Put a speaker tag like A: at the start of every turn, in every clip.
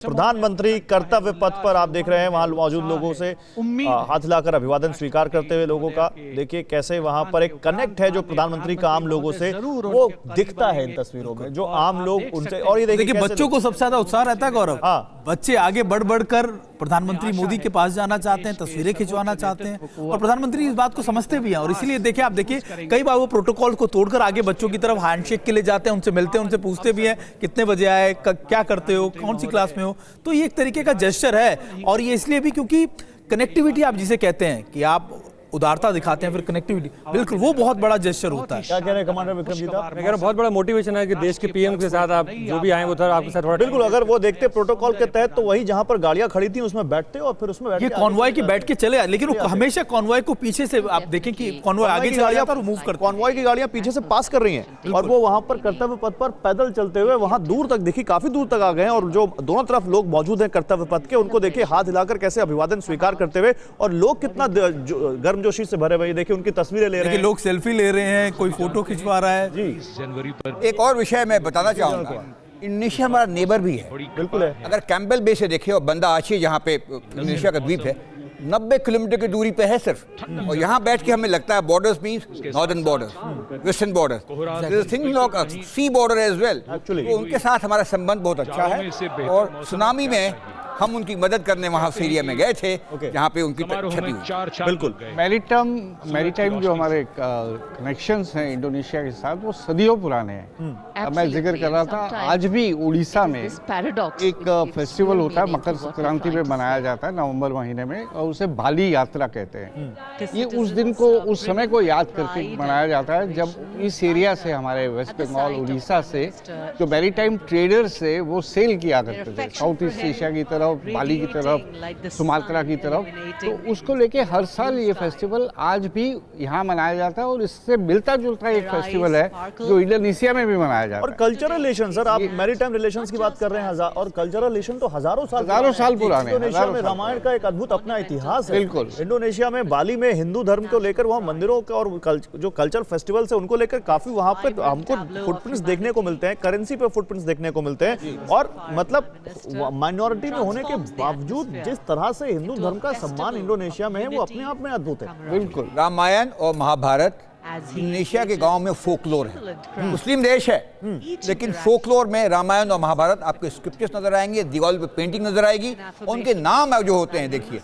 A: प्रधानमंत्री कर्तव्य पथ पर आप देख रहे हैं, वहां मौजूद लोगों से हाथ हिलाकर अभिवादन स्वीकार करते हुए लोगों का देखिए कैसे वहां पर एक कनेक्ट है जो प्रधानमंत्री का आम लोगों से वो दिखता है इन तस्वीरों में, जो आम लोग उनसे। और ये देखिए
B: बच्चों को सबसे ज्यादा उत्साह रहता है गौरव। हाँ, बच्चे आगे बढ़ बढ़कर प्रधानमंत्री मोदी के पास जाना चाहते हैं, तस्वीरें खिंचवाना चाहते हैं और प्रधानमंत्री इस बात को समझते भी हैं। और इसीलिए देखिए, आप देखिए कई बार वो प्रोटोकॉल को तोड़कर आगे बच्चों की तरफ हैंडशेक के लिए जाते हैं, उनसे मिलते हैं, उनसे पूछते भी हैं कितने बजे आए, क्या करते हो, कौन सी क्लास में हो। तो ये एक तरीके का जेस्चर है और ये इसलिए भी क्योंकि कनेक्टिविटी आप जिसे कहते हैं कि आप उदारता दिखाते हैं, फिर कनेक्टिविटी, बिल्कुल वो बहुत बड़ा जेस्चर होता है।
A: क्या कह रहे हैं कमांडर विक्रमजीत?
C: मैं कह रहा हूं बहुत बड़ा मोटिवेशन है कि देश के पीएम के साथ आप जो भी आए उधर आपके साथ थोड़ा
A: बिल्कुल। अगर वो देखते प्रोटोकॉल के तहत तो वही जहां पर गाड़ियां खड़ी थी उसमें बैठते और फिर उसमें
B: ये कॉन्वॉय की बैठ के चले आए, लेकिन वो हमेशा कॉन्वॉय को पीछे से आप देखें कि कॉन्वॉय आगे चला जाता है और मूव करता है।
A: कॉन्वॉय की गाड़ियां पीछे से पास कर रही हैं और वो वहां पर कर्तव्य पथ पर पैदल चलते हुए वहां दूर तक देखिए, काफी दूर तक आ गए हैं। और जो दोनों तरफ लोग मौजूद हैं कर्तव्य पथ के, उनको देखिए हाथ हिलाकर कैसे अभिवादन स्वीकार करते हुए, और लोग कितना गर्मजोशी से भरे हुए। देखिए उनकी तस्वीरें ले रहे हैं,
B: लोग सेल्फी ले रहे हैं, कोई फोटो खिंचवा रहा है जी।
D: जनवरी पर एक और विषय मैं बताना चाहूंगा, इंडोनेशिया हमारा नेबर भी है,
A: बिल्कुल है।
D: अगर कैंपबेल बे से देखें और बंदा आची जहाँ पे इंडोनेशिया का द्वीप है, 90 किलोमीटर की दूरी पे है सिर्फ, और यहाँ बैठ के हमें लगता है borders means northern border, western border, thing lock sea border as well. तो उनके साथ हमारा संबंध बहुत अच्छा है और सुनामी में हम उनकी मदद करने वहाँ सीरिया में गए थे, जहाँ पे उनकी क्षति हुई।
A: बिल्कुल।
E: मैरीटाइम जो हमारे कनेक्शंस हैं इंडोनेशिया के साथ, वो सदियों पुराने हैं। अब मैं जिक्र कर रहा था, आज भी उड़ीसा में एक फेस्टिवल होता है, मकर संक्रांति में मनाया जाता है नवंबर महीने में, और उसे बाली यात्रा कहते हैं। ये उस दिन को, उस समय को याद करके मनाया जाता है जब इस एरिया से, हमारे वेस्ट बंगाल उड़ीसा से जो मैरीटाइम ट्रेडर्स थे वो सेल किया करते थे साउथ ईस्ट एशिया की तरफ, बाली की तरफ, सुमात्रा की तरफ। तो उसको लेके हर साल ये फेस्टिवल आज भी यहाँ मनाया जाता है और इससे मिलता जुलता एक फेस्टिवल है जो इंडोनेशिया में भी मनाया जाता है।
A: और कल्चरल रिलेशन, सर आप मैरीटाइम रिलेशंस की बात कर रहे हैं, और कल्चरल रिलेशन तो हजारों साल
E: पुराने।
A: इंडोनेशिया में रामायण का एक अद्भुत अपना इतिहास है।
E: बिल्कुल।
A: इंडोनेशिया में बाली में हिंदू धर्म को लेकर, वहाँ मंदिरों का और जो कल्चरल फेस्टिवल्स है उनको लेकर काफी वहाँ पे हमको फुटप्रिंट्स देखने को मिलते हैं, करेंसी पे फुटप्रिंट्स देखने को मिलते हैं। और मतलब माइनॉरिटी में होने के बावजूद जिस तरह से हिंदू धर्म का सम्मान इंडोनेशिया में है, वो अपने आप में अद्भुत है।
D: बिल्कुल। रामायण और महाभारत इंडोनेशिया के गांव में फोकलोर है। मुस्लिम देश है लेकिन फोकलोर में रामायण और महाभारत आपको स्क्रिप्चर्स नजर आएंगे, दीवार पे पेंटिंग नजर आएगी। उनके नाम जो होते हैं देखिए,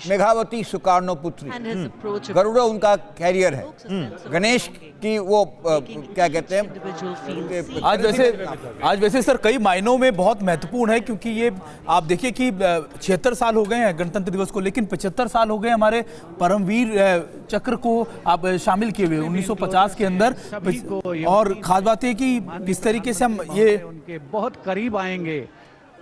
D: मेघावती सुकार्णो पुत्री, गरुड़ा उनका कैरियर है, गणेश की वो क्या कहते हैं।
B: आज वैसे सर कई मायनों में बहुत महत्वपूर्ण है, क्योंकि ये आप देखिए कि 76 साल हो गए हैं गणतंत्र दिवस को, लेकिन 75 साल हो गए हमारे परमवीर चक्र को आप शामिल किए हुए 1950 के अंदर। और खास बात है कि किस तरीके से हम ये
F: उनके बहुत करीब आएंगे।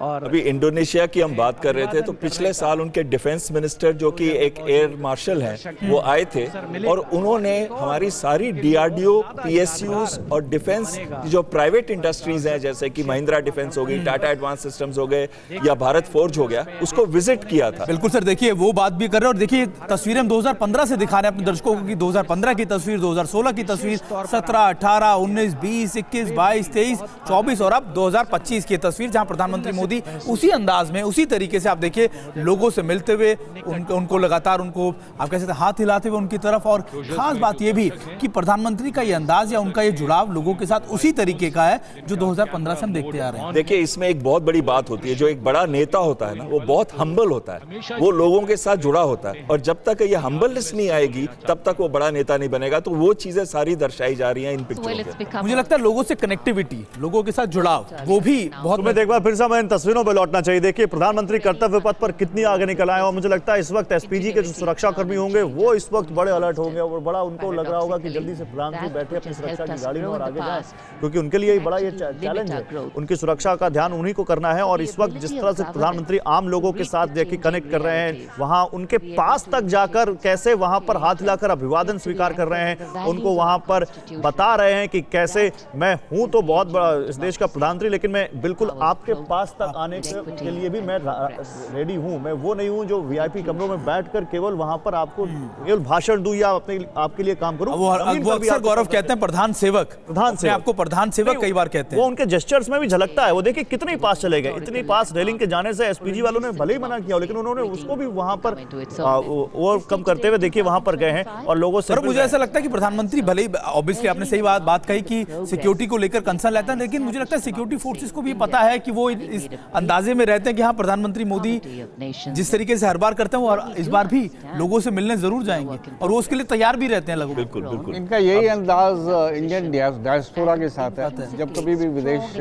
F: और
G: अभी इंडोनेशिया की हम बात कर रहे थे तो पिछले साल उनके डिफेंस मिनिस्टर जो कि एक एयर मार्शल हैं, वो आए थे और उन्होंने हमारी सारी डीआरडीओ, पीएसयूज और डिफेंस जो प्राइवेट इंडस्ट्रीज हैं जैसे कि महिंद्रा डिफेंस हो गई, टाटा एडवांस सिस्टम्स हो गए या भारत फोर्ज हो गया, उसको विजिट किया था।
B: बिल्कुल सर, देखिए वो बात भी कर रहे हैं। और देखिए तस्वीरें हम 2015 से दिखा रहे हैं अपने दर्शकों को कि 2015 की तस्वीर, 2016 की तस्वीर, 17, 18, 19, 20, 21, 22, 23, 24 और अब 2025 की तस्वीर, जहां प्रधानमंत्री मोदी उसी अंदाज में, उसी तरीके से आप देखिए लोगों से मिलते हुए, उनको लगातार उनको आप कह सकते हैं हाथ हिलाते हुए उनकी तरफ। और खास बात यह भी कि प्रधानमंत्री का ये अंदाज या उनका ये जुड़ाव लोगों के साथ उसी तरीके का है जो 2015 से हम देखते आ रहे हैं।
G: देखिए इसमें एक बहुत बड़ी बात होती है, जो एक बड़ा नेता होता है ना, वो बहुत हम्बल होता है, वो लोगों के साथ जुड़ा होता है, और जब तक ये हम्बलनेस नहीं आएगी तब तक वो बड़ा नेता नहीं बनेगा। तो वो चीजें सारी दर्शाई जा रही हैं इन पिक्चरों में।
B: मुझे लगता है लोगों से कनेक्टिविटी, लोगों के साथ जुड़ाव, वो भी बहुत।
A: मैं एक बार फिर से तस्वीरों पर लौटना चाहिए। देखिए प्रधानमंत्री कर्तव्य पथ पर कितनी आगे निकल आए, और मुझे लगता है इस वक्त एसपीजी के जो सुरक्षा कर्मी होंगे वो इस वक्त बड़े अलर्ट होंगे और बड़ा उनको लग रहा होगा कि जल्दी से प्रधानमंत्री बैठे अपनी सुरक्षा की गाड़ी में और आगे जाएं, क्योंकि उनके लिए बड़ा ये चैलेंज है। उनकी सुरक्षा का ध्यान उन्हीं को करना है। और इस वक्त जिस तरह से प्रधानमंत्री आम लोगों के साथ देखिए कनेक्ट कर रहे हैं, वहां उनके पास तक जाकर कैसे वहां पर हाथ हिलाकर अभिवादन स्वीकार कर रहे हैं, उनको वहां पर बता रहे हैं कि कैसे मैं हूं तो बहुत बड़ा इस देश का प्रधानमंत्री, लेकिन मैं बिल्कुल आपके पास तक तक आने के लिए भी मैं रेडी हूँ। मैं वो नहीं हूँ जो वीआईपी कमरों में बैठकर केवल वहां पर आपको केवल भाषण दूं या आपके लिए काम करूं।
B: वो अक्सर गौरव कहते हैं प्रधान सेवक, आपको प्रधान सेवक कई बार कहते हैं।
A: वो उनके जेस्चर्स में भी झलकता है। वो देखिए कितने पास चले गए, इतनी पास रेलिंग के जाने से एसपीजी वालों ने भले ही मना किया, लेकिन उन्होंने उसको भी वहां पर ओवरकम करते हुए देखिए वहां पर गए हैं और लोगों से।
B: मुझे ऐसा लगता है कि प्रधानमंत्री भले ही, ऑब्वियसली आपने सही बात कही कि सिक्योरिटी को लेकर कंसर्न रहता है, लेकिन मुझे लगता है सिक्योरिटी फोर्सेस को भी पता है कि वो इस अंदाजे में रहते हैं कि हाँ, प्रधानमंत्री मोदी जिस तरीके से हर बार करते हैं वो इस बार भी लोगों से मिलने जरूर जाएंगे और वो उसके लिए तैयार भी रहते हैं।
G: बिल्कुल बिल्कुल
E: इनका यही अंदाज इंडियन डायस्पोरा के साथ है। जब कभी भी विदेश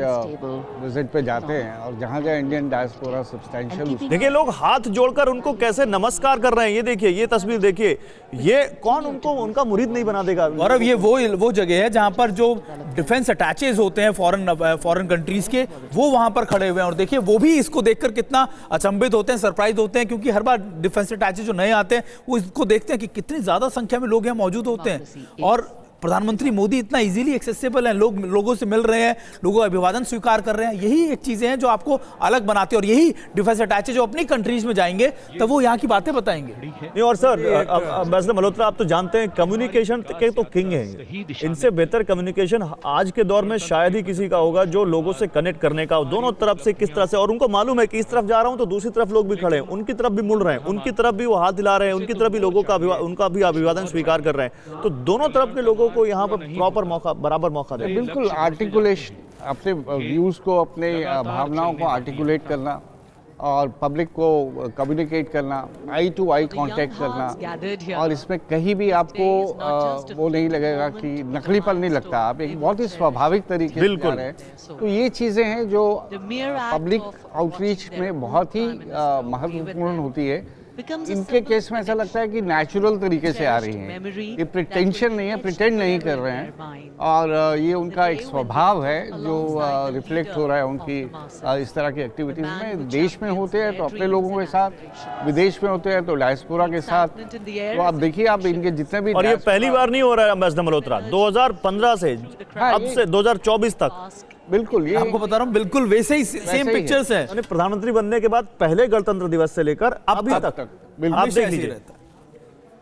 E: विजिट पे जाते हैं और जहाँ जहाँ इंडियन डायस्पोरा सब्सटेंशियल,
A: देखिए लोग हाथ जोड़कर उनको कैसे नमस्कार कर रहे हैं। ये देखिए, ये तस्वीर देखिए, ये कौन उनको उनका मुरीद नहीं बना देगा।
B: गौरव, ये वो जगह है जहां पर जो डिफेंस अटैचेज होते हैं फॉरेन कंट्रीज के, वो वहां पर खड़े हुए हैं और देखिए वो भी इसको देखकर कितना अचंभित होते हैं, सरप्राइज होते हैं, क्योंकि हर बार डिफेंस अटैचेज जो नए आते हैं वो इसको देखते हैं कि कितनी ज्यादा संख्या में लोग यहाँ मौजूद होते हैं और प्रधानमंत्री मोदी इतना इजीली एक्सेसिबल है, लोगों से मिल रहे हैं, लोगों का अभिवादन स्वीकार कर रहे हैं। यही एक चीजें हैं जो आपको अलग बनाते हैं और यही डिफेंस अटैचेज जो अपनी कंट्रीज में जाएंगे तब वो यहाँ की बातें बताएंगे।
A: नहीं, और सर एम्बेसडर मल्होत्रा, आप तो जानते हैं कम्युनिकेशन के तो किंग हैं। इनसे बेहतर कम्युनिकेशन आज के दौर में शायद ही किसी का होगा, जो लोगों से कनेक्ट करने का दोनों तरफ से किस तरह से। और उनको मालूम है कि इस तरफ जा रहा हूं तो दूसरी तरफ लोग भी खड़े हैं, उनकी तरफ भी मुड़ रहे हैं, उनकी तरफ भी वो हाथ हिला रहे हैं, उनकी तरफ भी लोगों का उनका भी अभिवादन स्वीकार कर रहे हैं। तो दोनों तरफ के लोगों को यहाँ पर प्रॉपर मौका, बराबर मौका दे।
E: बिल्कुल आर्टिकुलेशन, अपने व्यूज को, अपने भावनाओं को आर्टिकुलेट करना और पब्लिक को कम्युनिकेट करना, आई टू आई कांटेक्ट करना, और इसमें कहीं भी आपको वो नहीं लगेगा कि नकलीपन नहीं लगता, आप एक बहुत ही स्वाभाविक तरीके से जा रहे हैं। तो ये चीज़ें हैं जो पब्लिक आउटरीच में बहुत ही महत्वपूर्ण होती है। इनके केस में ऐसा लगता है कि नेचुरल तरीके से आ रही हैं, ये प्रिटेंशन नहीं है, प्रिटेंड नहीं कर रहे हैं, और ये उनका एक स्वभाव है जो रिफ्लेक्ट हो रहा है उनकी इस तरह की एक्टिविटीज में। देश में होते हैं तो अपने लोगों के साथ, विदेश में होते हैं तो डायस्पोरा के साथ। तो आप देखिए, आप इनके जितने भी,
A: और ये पहली बार नहीं हो रहा है एम्बेसडर मल्होत्रा, 2015 से अब से 2024 तक।
B: बिल्कुल, ये आपको बता रहा हूँ, बिल्कुल वैसे ही सेम पिक्चर्स हैं।
A: प्रधानमंत्री बनने के बाद पहले गणतंत्र दिवस से लेकर अभी तक आप देख लीजिए,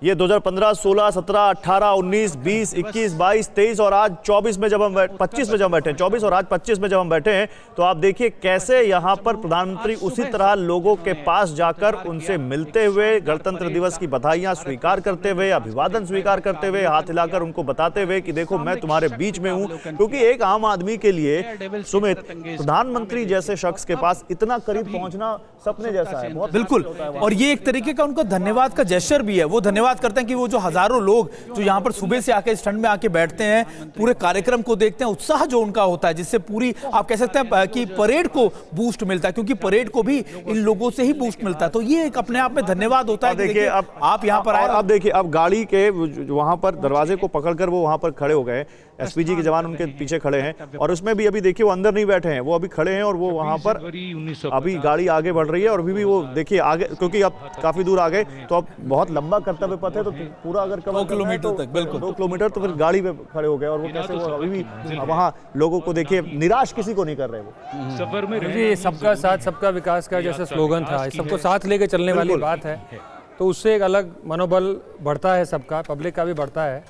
A: ये 2015, 16, 17, 18, 19, 20, 21, 22, 23 और आज 24 में जब हम 25 में जब हम बैठे हैं, 24 और आज 25 में जब हम बैठे हैं, तो आप देखिए कैसे यहाँ पर प्रधानमंत्री उसी तरह लोगों के पास जाकर उनसे मिलते हुए, गणतंत्र दिवस की बधाइयां स्वीकार करते हुए, अभिवादन स्वीकार करते हुए, हाथ हिलाकर उनको बताते हुए कि देखो मैं तुम्हारे बीच में हूं। क्योंकि एक आम आदमी के लिए सुमित, प्रधानमंत्री जैसे शख्स के पास इतना करीब पहुंचना सपने जैसा है। बहुत
B: बिल्कुल, और ये एक तरीके का उनका धन्यवाद का जेस्चर भी है। वो धन्यवाद करते हैं कि वो जो हजारों लोग जो यहाँ पर सुबह से आके स्टैंड में आके बैठते हैं, पूरे कार्यक्रम को देखते हैं, उत्साह जो उनका होता है, जिससे पूरी आप कह सकते हैं कि परेड को बूस्ट मिलता है, क्योंकि परेड को भी इन लोगों से ही बूस्ट मिलता है। तो ये एक अपने आप में धन्यवाद होता है।
A: देखिए अब आप यहाँ पर आए, अब देखिए अब गाड़ी के वहां पर दरवाजे को पकड़कर वो वहां पर खड़े हो गए, एसपीजी के जवान उनके पीछे खड़े हैं, और उसमें भी अभी देखिए वो अंदर नहीं बैठे हैं, वो अभी खड़े हैं और वो वहां पर अभी गाड़ी आगे बढ़ रही है। और अभी भी वो देखिए आगे, क्योंकि अब काफी दूर आ गए तो अब बहुत लंबा कर्तव्य पथ है, तो पूरा अगर 2 किलोमीटर तक, बिल्कुल 2 किलोमीटर, तो फिर गाड़ी पे खड़े हो गए। और वो कैसे वो अभी भी वहाँ लोगों को देखिए, निराश किसी को नहीं कर रहे वो।
C: सफर में सबका साथ सबका विकास का जैसे स्लोगन था, सबको साथ लेके चलने वाली बात है, तो उससे एक अलग मनोबल बढ़ता है सबका, पब्लिक का भी बढ़ता है।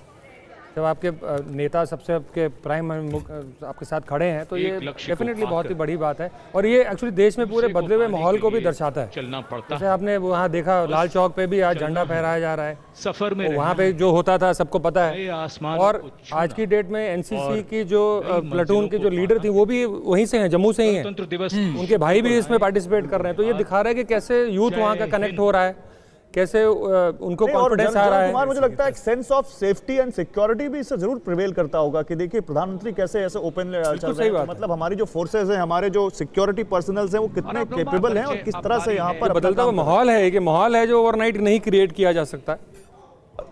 C: जब आपके नेता सबसे आपके प्राइम आपके साथ खड़े हैं तो ये डेफिनेटली बहुत ही बड़ी बात है। और ये एक्चुअली देश में पूरे बदले हुए माहौल को भी दर्शाता है। चलना पड़ता है, जैसे आपने वहाँ देखा लाल चौक पे भी आज झंडा फहराया जा रहा है, सफर में वहाँ पे जो होता था सबको पता है। और आज की डेट में एनसीसी की जो प्लाटून की जो लीडर थी वो भी वहीं से हैं, जम्मू से ही हैं, उनके भाई भी इसमें पार्टिसिपेट कर रहे हैं। तो ये दिखा रहा है कि कैसे यूथ वहाँ का कनेक्ट हो रहा है, कैसे उनको कॉन्फिडेंस आ रहा है।
A: कुमार, मुझे लगता है एक sense of safety and security भी इससे जरूर प्रिवेल करता होगा कि देखिए प्रधानमंत्री कैसे ऐसे ओपन चल रहे हैं, मतलब हमारी जो फोर्सेस हैं, हमारे जो सिक्योरिटी पर्सनल्स हैं, वो कितने कैपेबल हैं और किस तरह से यहाँ पर
C: बदलता हुआ माहौल है कि माहौल है जो ओवरनाइट नहीं क्रिएट किया जा सकता।